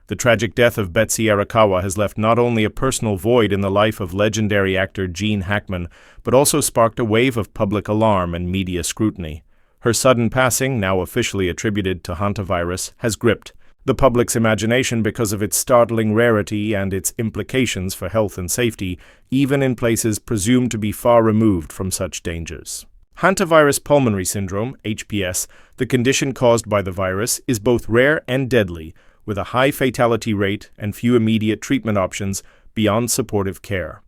The tragic death of Betsy Arakawa has left not only a personal void in the life of legendary actor Gene Hackman, but also sparked a wave of public alarm and media scrutiny. Her sudden passing, now officially attributed to Hantavirus, has gripped the public's imagination because of its startling rarity and its implications for health and safety, even in places presumed to be far removed from such dangers. Hantavirus pulmonary syndrome, HPS, the condition caused by the virus, is both rare and deadly, with a high fatality rate and few immediate treatment options beyond supportive care.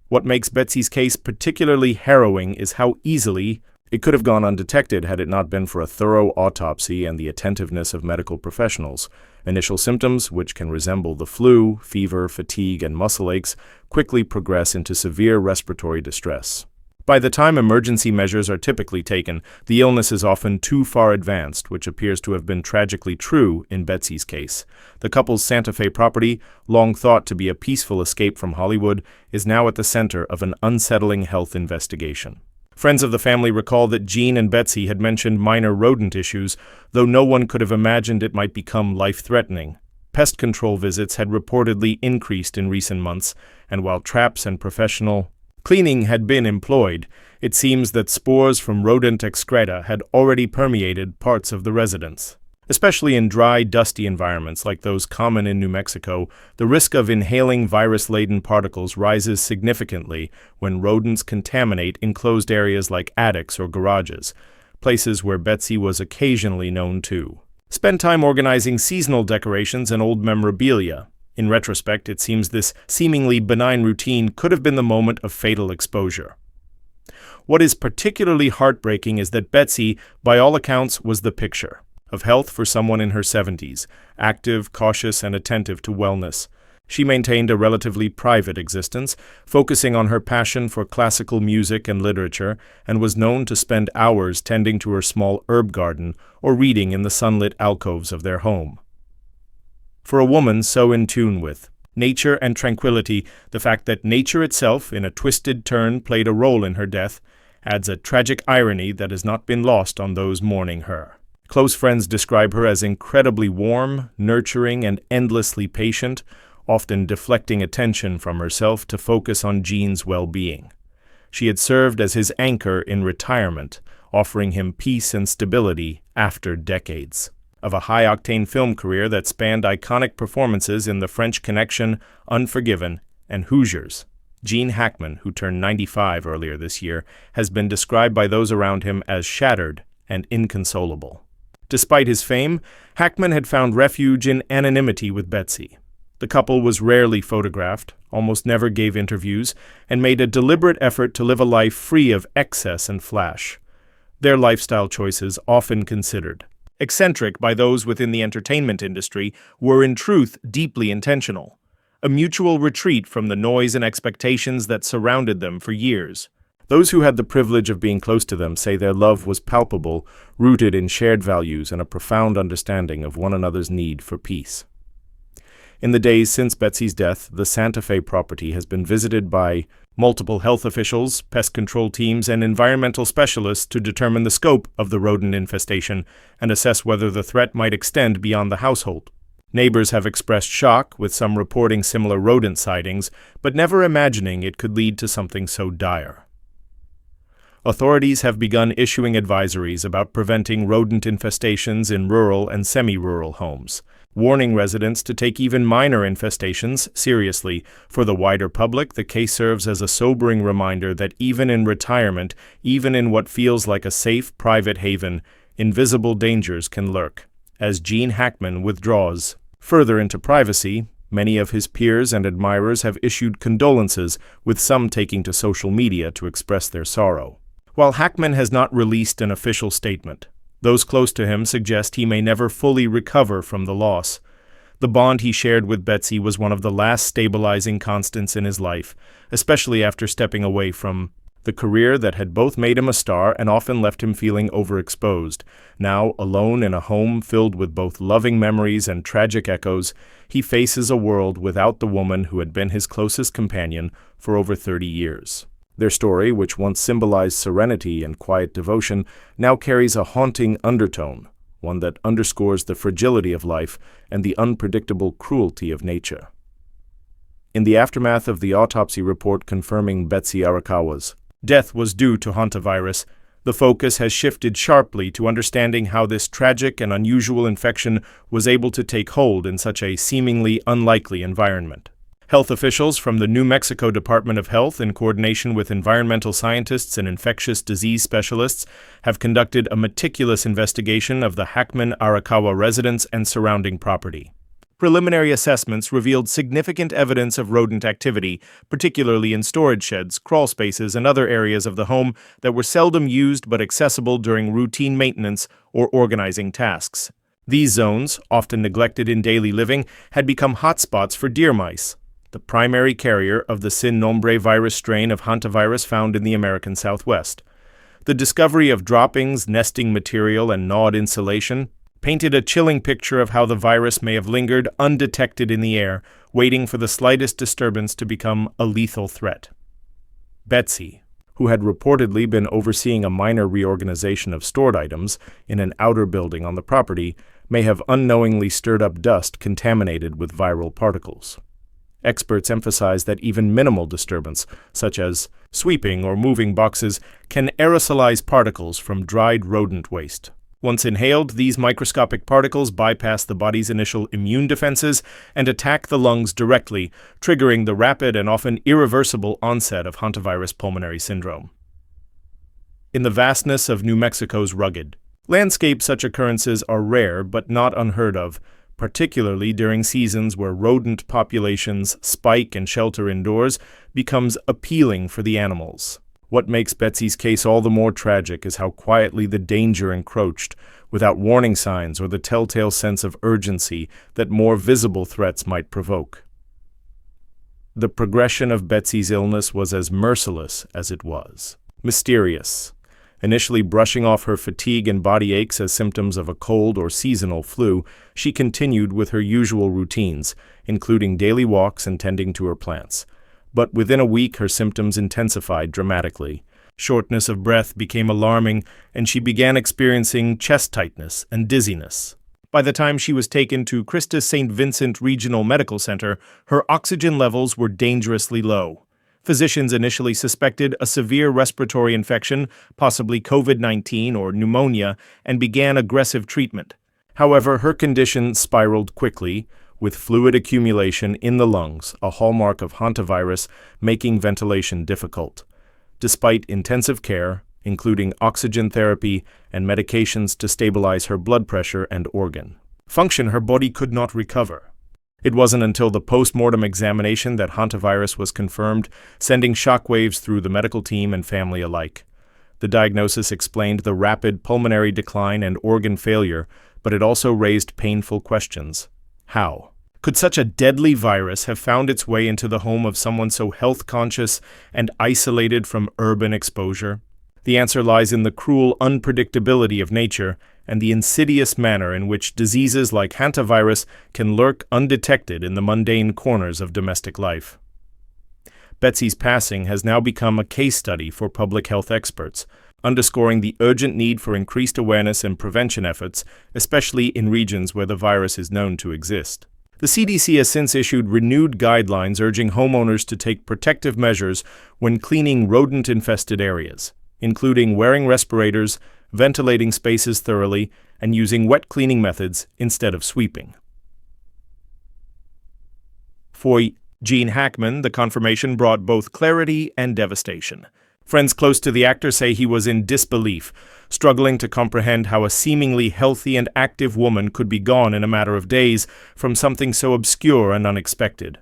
What makes Betsy's case particularly harrowing is how easily it could have gone undetected had it not been for a thorough autopsy and the attentiveness of medical professionals. Initial symptoms, which can resemble the flu, fever, fatigue, and muscle aches, quickly progress into severe respiratory distress. By the time emergency measures are typically taken, the illness is often too far advanced, which appears to have been tragically true in Betsy's case. The couple's Santa Fe property, long thought to be a peaceful escape from Hollywood, is now at the center of an unsettling health investigation. Friends of the family recall that Gene and Betsy had mentioned minor rodent issues, though no one could have imagined it might become life-threatening. Pest control visits had reportedly increased in recent months, and while traps and professional cleaning had been employed, it seems that spores from rodent excreta had already permeated parts of the residence. Especially in dry, dusty environments like those common in New Mexico, the risk of inhaling virus-laden particles rises significantly when rodents contaminate enclosed areas like attics or garages, places where Betsy was occasionally known to spend time organizing seasonal decorations and old memorabilia. In retrospect, it seems this seemingly benign routine could have been the moment of fatal exposure. What is particularly heartbreaking is that Betsy, by all accounts, was the picture of health for someone in her 70s, active, cautious, and attentive to wellness. She maintained a relatively private existence, focusing on her passion for classical music and literature, and was known to spend hours tending to her small herb garden or reading in the sunlit alcoves of their home. For a woman so in tune with nature and tranquility, the fact that nature itself, in a twisted turn, played a role in her death, adds a tragic irony that has not been lost on those mourning her. Close friends describe her as incredibly warm, nurturing, and endlessly patient, often deflecting attention from herself to focus on Gene's well-being. She had served as his anchor in retirement, offering him peace and stability after decades of a high-octane film career that spanned iconic performances in The French Connection, Unforgiven, and Hoosiers. Gene Hackman, who turned 95 earlier this year, has been described by those around him as shattered and inconsolable. Despite his fame, Hackman had found refuge in anonymity with Betsy. The couple was rarely photographed, almost never gave interviews, and made a deliberate effort to live a life free of excess and flash. Their lifestyle choices, often considered eccentric by those within the entertainment industry, were in truth deeply intentional, a mutual retreat from the noise and expectations that surrounded them for years. Those who had the privilege of being close to them say their love was palpable, rooted in shared values and a profound understanding of one another's need for peace. In the days since Betsy's death, the Santa Fe property has been visited by multiple health officials, pest control teams, and environmental specialists to determine the scope of the rodent infestation and assess whether the threat might extend beyond the household. Neighbors have expressed shock, with some reporting similar rodent sightings, but never imagining it could lead to something so dire. Authorities have begun issuing advisories about preventing rodent infestations in rural and semi-rural homes, warning residents to take even minor infestations seriously. For the wider public, the case serves as a sobering reminder that even in retirement, even in what feels like a safe private haven, invisible dangers can lurk. As Gene Hackman withdraws further into privacy, many of his peers and admirers have issued condolences, with some taking to social media to express their sorrow. While Hackman has not released an official statement, those close to him suggest he may never fully recover from the loss. The bond he shared with Betsy was one of the last stabilizing constants in his life, especially after stepping away from the career that had both made him a star and often left him feeling overexposed. Now, alone in a home filled with both loving memories and tragic echoes, he faces a world without the woman who had been his closest companion for over 30 years. Their story, which once symbolized serenity and quiet devotion, now carries a haunting undertone, one that underscores the fragility of life and the unpredictable cruelty of nature. In the aftermath of the autopsy report confirming Betsy Arakawa's death was due to Hantavirus, the focus has shifted sharply to understanding how this tragic and unusual infection was able to take hold in such a seemingly unlikely environment. Health officials from the New Mexico Department of Health, in coordination with environmental scientists and infectious disease specialists, have conducted a meticulous investigation of the Hackman-Arakawa residence and surrounding property. Preliminary assessments revealed significant evidence of rodent activity, particularly in storage sheds, crawl spaces, and other areas of the home that were seldom used but accessible during routine maintenance or organizing tasks. These zones, often neglected in daily living, had become hotspots for deer mice, the primary carrier of the sin nombre virus strain of Hantavirus found in the American Southwest. The discovery of droppings, nesting material, and gnawed insulation painted a chilling picture of how the virus may have lingered undetected in the air, waiting for the slightest disturbance to become a lethal threat. Betsy, who had reportedly been overseeing a minor reorganization of stored items in an outer building on the property, may have unknowingly stirred up dust contaminated with viral particles. Experts emphasize that even minimal disturbance, such as sweeping or moving boxes, can aerosolize particles from dried rodent waste. Once inhaled, these microscopic particles bypass the body's initial immune defenses and attack the lungs directly, triggering the rapid and often irreversible onset of hantavirus pulmonary syndrome. In the vastness of New Mexico's rugged landscape, such occurrences are rare but not unheard of, particularly during seasons where rodent populations spike and shelter indoors becomes appealing for the animals. What makes Betsy's case all the more tragic is how quietly the danger encroached, without warning signs or the telltale sense of urgency that more visible threats might provoke. The progression of Betsy's illness was as merciless as it was mysterious. Initially brushing off her fatigue and body aches as symptoms of a cold or seasonal flu, she continued with her usual routines, including daily walks and tending to her plants. But within a week, her symptoms intensified dramatically. Shortness of breath became alarming, and she began experiencing chest tightness and dizziness. By the time she was taken to Christus St. Vincent Regional Medical Center, her oxygen levels were dangerously low. Physicians initially suspected a severe respiratory infection, possibly COVID-19 or pneumonia, and began aggressive treatment. However, her condition spiraled quickly, with fluid accumulation in the lungs, a hallmark of hantavirus, making ventilation difficult. Despite intensive care, including oxygen therapy and medications to stabilize her blood pressure and organ function, her body could not recover. It wasn't until the post-mortem examination that hantavirus was confirmed, sending shockwaves through the medical team and family alike. The diagnosis explained the rapid pulmonary decline and organ failure, but it also raised painful questions. How could such a deadly virus have found its way into the home of someone so health-conscious and isolated from urban exposure? The answer lies in the cruel unpredictability of nature and the insidious manner in which diseases like hantavirus can lurk undetected in the mundane corners of domestic life. Betsy's passing has now become a case study for public health experts, underscoring the urgent need for increased awareness and prevention efforts, especially in regions where the virus is known to exist. The CDC has since issued renewed guidelines urging homeowners to take protective measures when cleaning rodent-infested areas, including wearing respirators, ventilating spaces thoroughly, and using wet cleaning methods instead of sweeping. For Gene Hackman, the confirmation brought both clarity and devastation. Friends close to the actor say he was in disbelief, struggling to comprehend how a seemingly healthy and active woman could be gone in a matter of days from something so obscure and unexpected.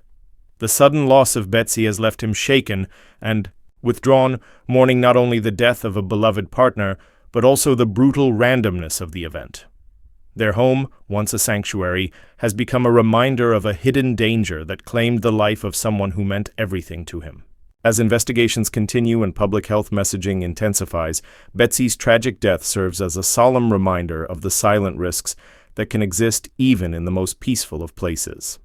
The sudden loss of Betsy has left him shaken and withdrawn, mourning not only the death of a beloved partner, but also the brutal randomness of the event. Their home, once a sanctuary, has become a reminder of a hidden danger that claimed the life of someone who meant everything to him. As investigations continue and public health messaging intensifies, Betsy's tragic death serves as a solemn reminder of the silent risks that can exist even in the most peaceful of places.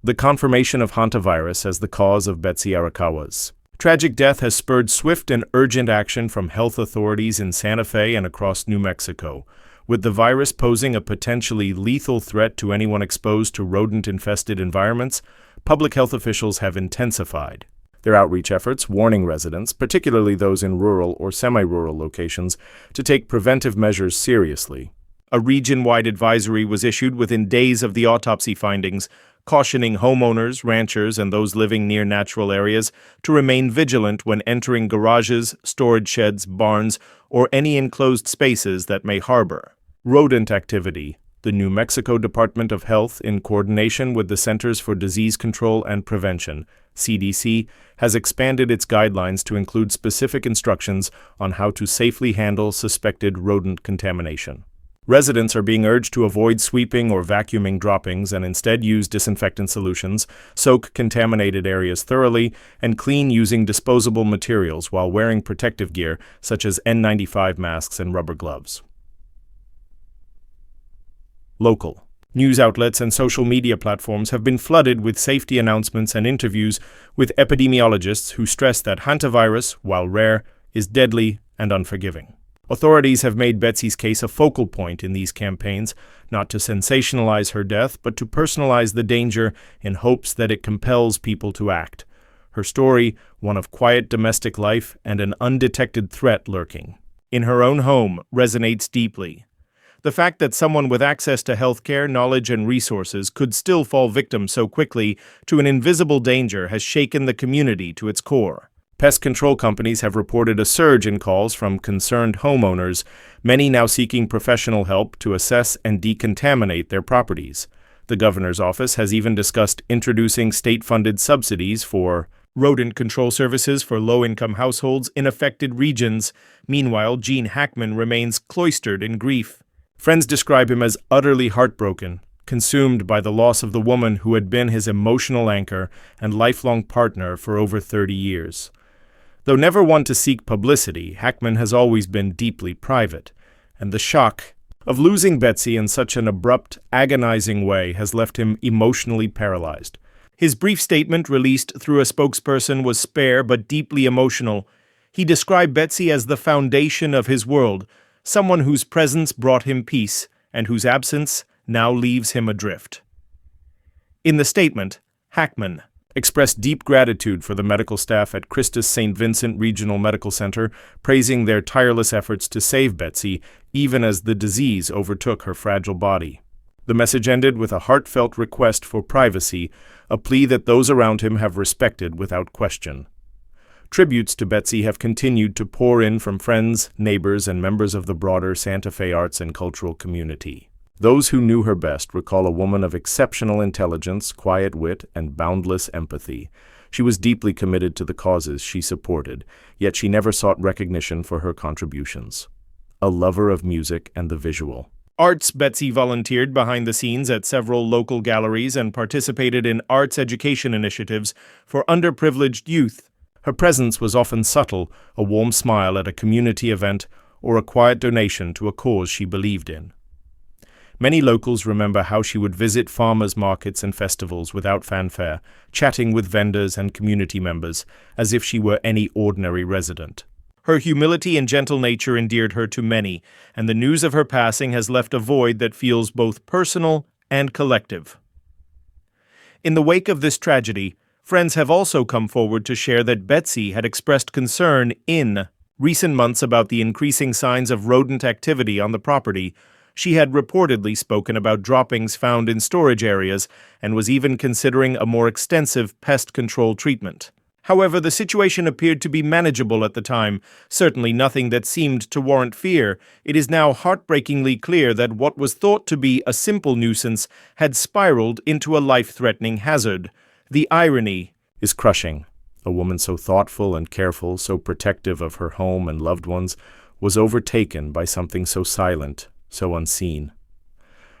The confirmation of hantavirus as the cause of Betsy Arakawa's Tragic death has spurred swift and urgent action from health authorities in Santa Fe and across New Mexico. With the virus posing a potentially lethal threat to anyone exposed to rodent-infested environments, public health officials have intensified their outreach efforts, warning residents, particularly those in rural or semi-rural locations, to take preventive measures seriously. A region-wide advisory was issued within days of the autopsy findings, cautioning homeowners, ranchers, and those living near natural areas to remain vigilant when entering garages, storage sheds, barns, or any enclosed spaces that may harbor rodent activity. The New Mexico Department of Health, in coordination with the Centers for Disease Control and Prevention, CDC, has expanded its guidelines to include specific instructions on how to safely handle suspected rodent contamination. Residents are being urged to avoid sweeping or vacuuming droppings and instead use disinfectant solutions, soak contaminated areas thoroughly, and clean using disposable materials while wearing protective gear such as N95 masks and rubber gloves. Local news outlets and social media platforms have been flooded with safety announcements and interviews with epidemiologists who stress that hantavirus, while rare, is deadly and unforgiving. Authorities have made Betsy's case a focal point in these campaigns, not to sensationalize her death, but to personalize the danger in hopes that it compels people to act. Her story, one of quiet domestic life and an undetected threat lurking in her own home, resonates deeply. The fact that someone with access to healthcare, knowledge, and resources could still fall victim so quickly to an invisible danger has shaken the community to its core. Pest control companies have reported a surge in calls from concerned homeowners, many now seeking professional help to assess and decontaminate their properties. The governor's office has even discussed introducing state-funded subsidies for rodent control services for low-income households in affected regions. Meanwhile, Gene Hackman remains cloistered in grief. Friends describe him as utterly heartbroken, consumed by the loss of the woman who had been his emotional anchor and lifelong partner for over 30 years. Though never one to seek publicity, Hackman has always been deeply private, and the shock of losing Betsy in such an abrupt, agonizing way has left him emotionally paralyzed. His brief statement, released through a spokesperson, was spare but deeply emotional. He described Betsy as the foundation of his world, someone whose presence brought him peace and whose absence now leaves him adrift. In the statement, Hackman expressed deep gratitude for the medical staff at Christus St. Vincent Regional Medical Center, praising their tireless efforts to save Betsy, even as the disease overtook her fragile body. The message ended with a heartfelt request for privacy, a plea that those around him have respected without question. Tributes to Betsy have continued to pour in from friends, neighbors, and members of the broader Santa Fe arts and cultural community. Those who knew her best recall a woman of exceptional intelligence, quiet wit, and boundless empathy. She was deeply committed to the causes she supported, yet she never sought recognition for her contributions. A lover of music and the visual arts, Betsy volunteered behind the scenes at several local galleries and participated in arts education initiatives for underprivileged youth. Her presence was often subtle, a warm smile at a community event or a quiet donation to a cause she believed in. Many locals remember how she would visit farmers' markets and festivals without fanfare, chatting with vendors and community members as if she were any ordinary resident. Her humility and gentle nature endeared her to many, and the news of her passing has left a void that feels both personal and collective. In the wake of this tragedy, friends have also come forward to share that Betsy had expressed concern in recent months about the increasing signs of rodent activity on the property. She had reportedly spoken about droppings found in storage areas and was even considering a more extensive pest control treatment. However, the situation appeared to be manageable at the time, certainly nothing that seemed to warrant fear. It is now heartbreakingly clear that what was thought to be a simple nuisance had spiraled into a life-threatening hazard. The irony is crushing. A woman so thoughtful and careful, so protective of her home and loved ones, was overtaken by something so silent, so unseen.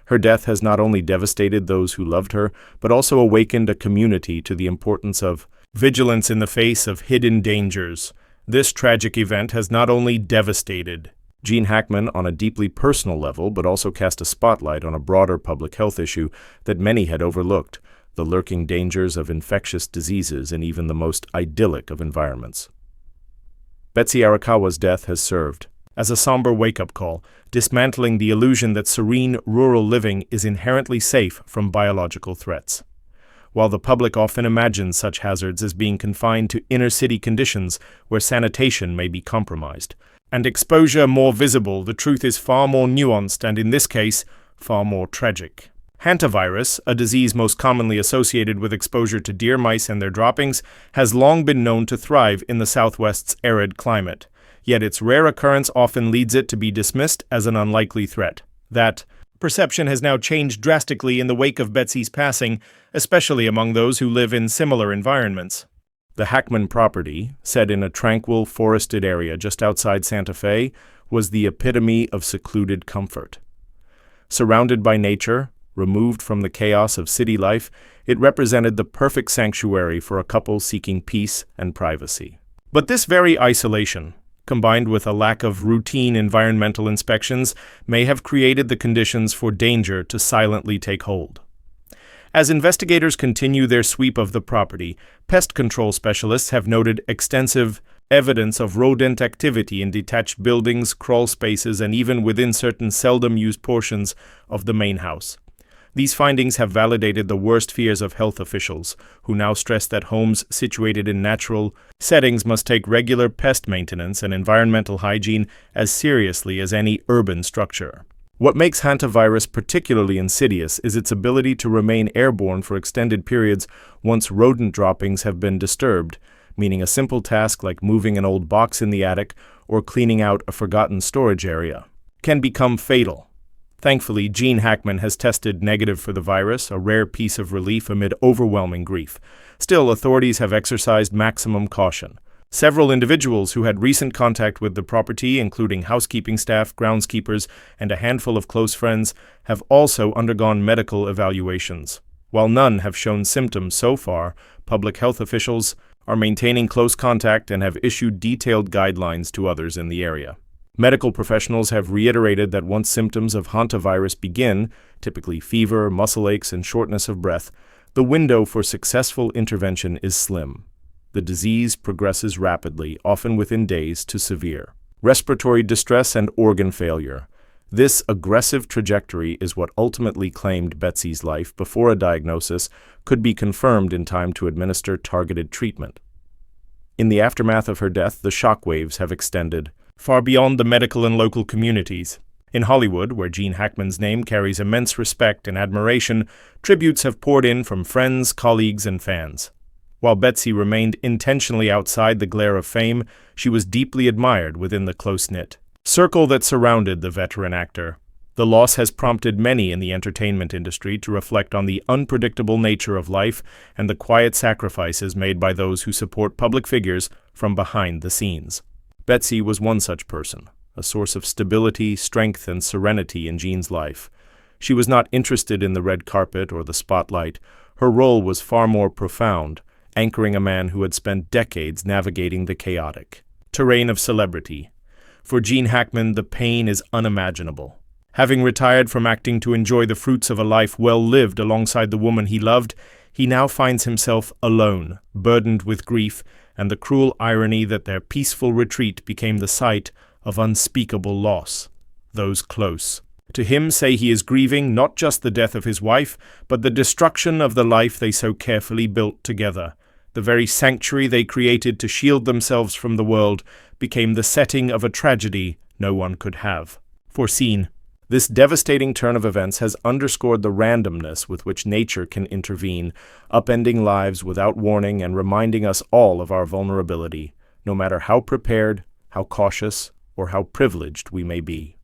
Her death has not only devastated those who loved her, but also awakened a community to the importance of vigilance in the face of hidden dangers. This tragic event has not only devastated Gene Hackman on a deeply personal level, but also cast a spotlight on a broader public health issue that many had overlooked: the lurking dangers of infectious diseases in even the most idyllic of environments. Betsy Arakawa's death has served as a somber wake-up call, dismantling the illusion that serene rural living is inherently safe from biological threats. While the public often imagines such hazards as being confined to inner-city conditions where sanitation may be compromised, and exposure more visible, the truth is far more nuanced and, in this case, far more tragic. Hantavirus, a disease most commonly associated with exposure to deer mice and their droppings, has long been known to thrive in the Southwest's arid climate. Yet its rare occurrence often leads it to be dismissed as an unlikely threat. That perception has now changed drastically in the wake of Betsy's passing, especially among those who live in similar environments. The Hackman property, set in a tranquil, forested area just outside Santa Fe, was the epitome of secluded comfort. Surrounded by nature, removed from the chaos of city life, it represented the perfect sanctuary for a couple seeking peace and privacy. But this very isolation, combined with a lack of routine environmental inspections, may have created the conditions for danger to silently take hold. As investigators continue their sweep of the property, pest control specialists have noted extensive evidence of rodent activity in detached buildings, crawl spaces, and even within certain seldom-used portions of the main house. These findings have validated the worst fears of health officials, who now stress that homes situated in natural settings must take regular pest maintenance and environmental hygiene as seriously as any urban structure. What makes hantavirus particularly insidious is its ability to remain airborne for extended periods once rodent droppings have been disturbed, meaning a simple task like moving an old box in the attic or cleaning out a forgotten storage area can become fatal. Thankfully, Gene Hackman has tested negative for the virus, a rare piece of relief amid overwhelming grief. Still, authorities have exercised maximum caution. Several individuals who had recent contact with the property, including housekeeping staff, groundskeepers, and a handful of close friends, have also undergone medical evaluations. While none have shown symptoms so far, public health officials are maintaining close contact and have issued detailed guidelines to others in the area. Medical professionals have reiterated that once symptoms of hantavirus begin, typically fever, muscle aches, and shortness of breath, the window for successful intervention is slim. The disease progresses rapidly, often within days, to severe respiratory distress and organ failure. This aggressive trajectory is what ultimately claimed Betsy's life before a diagnosis could be confirmed in time to administer targeted treatment. In the aftermath of her death, the shockwaves have extended far beyond the medical and local communities. In Hollywood, where Gene Hackman's name carries immense respect and admiration, tributes have poured in from friends, colleagues, and fans. While Betsy remained intentionally outside the glare of fame, she was deeply admired within the close-knit circle that surrounded the veteran actor. The loss has prompted many in the entertainment industry to reflect on the unpredictable nature of life and the quiet sacrifices made by those who support public figures from behind the scenes. Betsy was one such person, a source of stability, strength, and serenity in Gene's life. She was not interested in the red carpet or the spotlight. Her role was far more profound, anchoring a man who had spent decades navigating the chaotic terrain of celebrity. For Gene Hackman, the pain is unimaginable. Having retired from acting to enjoy the fruits of a life well lived alongside the woman he loved, he now finds himself alone, burdened with grief, and the cruel irony that their peaceful retreat became the site of unspeakable loss. Those close to him say he is grieving not just the death of his wife, but the destruction of the life they so carefully built together. The very sanctuary they created to shield themselves from the world became the setting of a tragedy no one could have foreseen. This devastating turn of events has underscored the randomness with which nature can intervene, upending lives without warning and reminding us all of our vulnerability, no matter how prepared, how cautious, or how privileged we may be.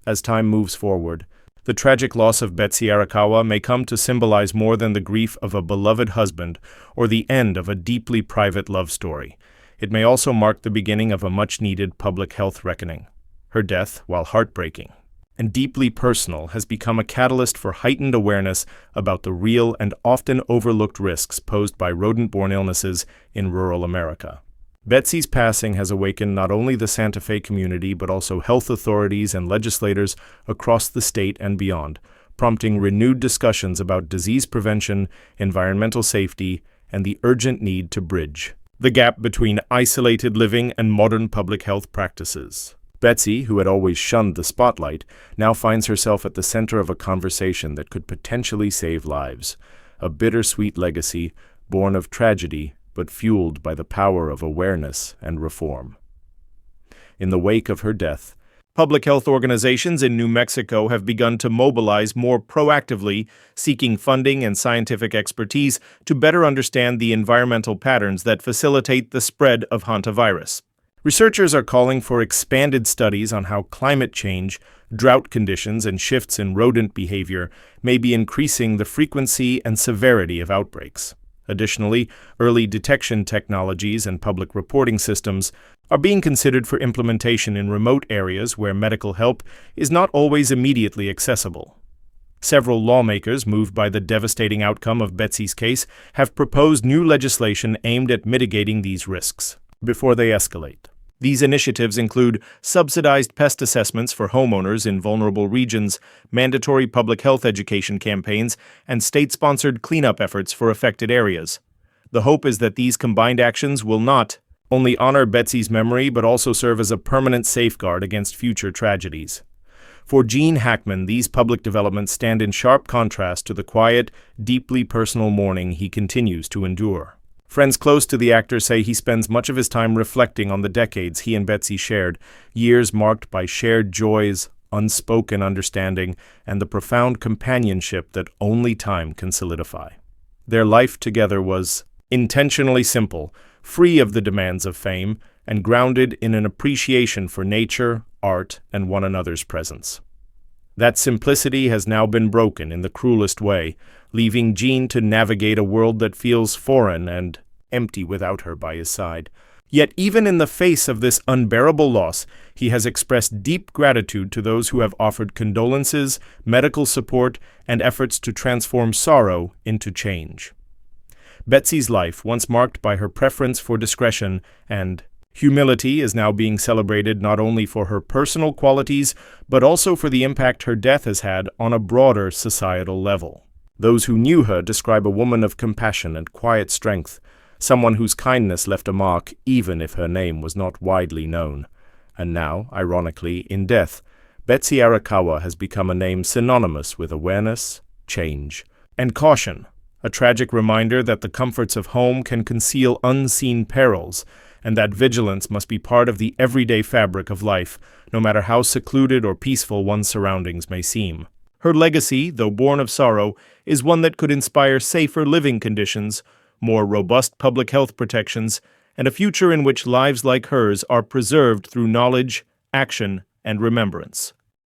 As time moves forward, the tragic loss of Betsy Arakawa may come to symbolize more than the grief of a beloved husband or the end of a deeply private love story. It may also mark the beginning of a much-needed public health reckoning. Her death, while heartbreaking and deeply personal, has become a catalyst for heightened awareness about the real and often overlooked risks posed by rodent-borne illnesses in rural America. Betsy's passing has awakened not only the Santa Fe community but also health authorities and legislators across the state and beyond, prompting renewed discussions about disease prevention, environmental safety, and the urgent need to bridge the gap between isolated living and modern public health practices. Betsy, who had always shunned the spotlight, now finds herself at the center of a conversation that could potentially save lives, a bittersweet legacy born of tragedy but fueled by the power of awareness and reform. In the wake of her death, public health organizations in New Mexico have begun to mobilize more proactively, seeking funding and scientific expertise to better understand the environmental patterns that facilitate the spread of Hantavirus. Researchers are calling for expanded studies on how climate change, drought conditions, and shifts in rodent behavior may be increasing the frequency and severity of outbreaks. Additionally, early detection technologies and public reporting systems are being considered for implementation in remote areas where medical help is not always immediately accessible. Several lawmakers, moved by the devastating outcome of Betsy's case, have proposed new legislation aimed at mitigating these risks before they escalate. These initiatives include subsidized pest assessments for homeowners in vulnerable regions, mandatory public health education campaigns, and state-sponsored cleanup efforts for affected areas. The hope is that these combined actions will not only honor Betsy's memory but also serve as a permanent safeguard against future tragedies. For Gene Hackman, these public developments stand in sharp contrast to the quiet, deeply personal mourning he continues to endure. Friends close to the actor say he spends much of his time reflecting on the decades he and Betsy shared, years marked by shared joys, unspoken understanding, and the profound companionship that only time can solidify. Their life together was intentionally simple, free of the demands of fame, and grounded in an appreciation for nature, art, and one another's presence. That simplicity has now been broken in the cruelest way, leaving Gene to navigate a world that feels foreign and empty without her by his side. Yet even in the face of this unbearable loss, he has expressed deep gratitude to those who have offered condolences, medical support, and efforts to transform sorrow into change. Betsy's life, once marked by her preference for discretion and humility, is now being celebrated not only for her personal qualities, but also for the impact her death has had on a broader societal level. Those who knew her describe a woman of compassion and quiet strength, someone whose kindness left a mark even if her name was not widely known. And now, ironically, in death, Betsy Arakawa has become a name synonymous with awareness, change, and caution, a tragic reminder that the comforts of home can conceal unseen perils, and that vigilance must be part of the everyday fabric of life, no matter how secluded or peaceful one's surroundings may seem. Her legacy, though born of sorrow, is one that could inspire safer living conditions, more robust public health protections, and a future in which lives like hers are preserved through knowledge, action, and remembrance.